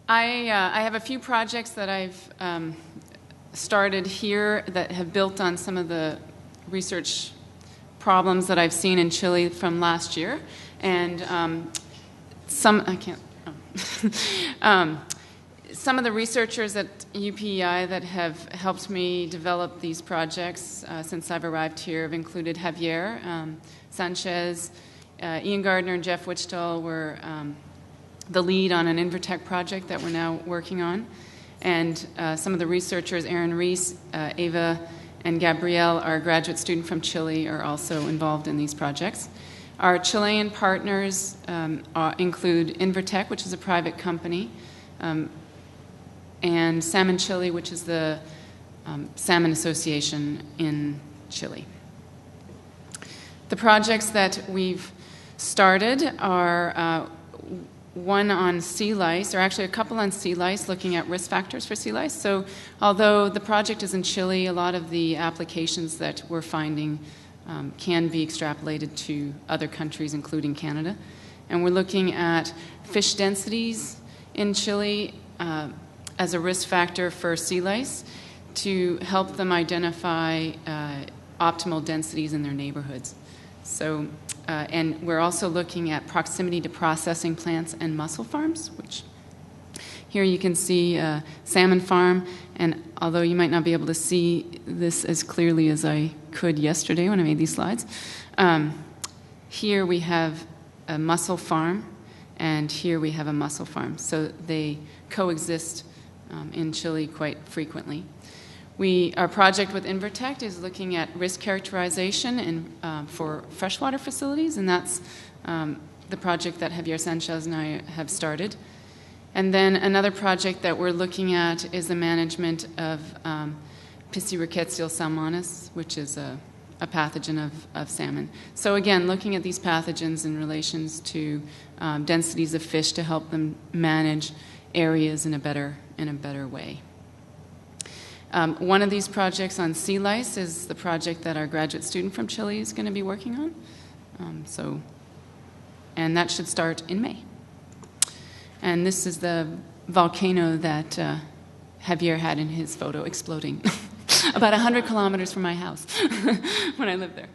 I have a few projects that I've started here that have built on some of the research problems that I've seen in Chile from last year, and some of the researchers at UPEI that have helped me develop these projects since I've arrived here have included Javier Sanchez, Ian Gardner, and Jeff Wichtel were the lead on an Invertech project that we're now working on. And some of the researchers, Aaron Reese, Ava, and Gabrielle, our graduate student from Chile, are also involved in these projects. Our Chilean partners include Invertech, which is a private company, and Salmon Chile, which is the Salmon Association in Chile. The projects that we've started are one on sea lice, or actually a couple on sea lice, looking at risk factors for sea lice. So although the project is in Chile, a lot of the applications that we're finding can be extrapolated to other countries, including Canada. And we're looking at fish densities in Chile as a risk factor for sea lice to help them identify optimal densities in their neighborhoods. So, and we're also looking at proximity to processing plants and mussel farms, which here you can see a salmon farm, and although you might not be able to see this as clearly as I could yesterday when I made these slides, here we have a mussel farm, and here we have a mussel farm. So they coexist in Chile quite frequently. Our project with Invertech is looking at risk characterization for freshwater facilities, and that's the project that Javier Sanchez and I have started. And then another project that we're looking at is the management of Pisciricetial salmonis, which is a pathogen of salmon. So again, looking at these pathogens in relations to densities of fish to help them manage areas in a better way. One of these projects on sea lice is the project that our graduate student from Chile is going to be working on. And that should start in May. And this is the volcano that Javier had in his photo exploding about 100 kilometers from my house when I lived there.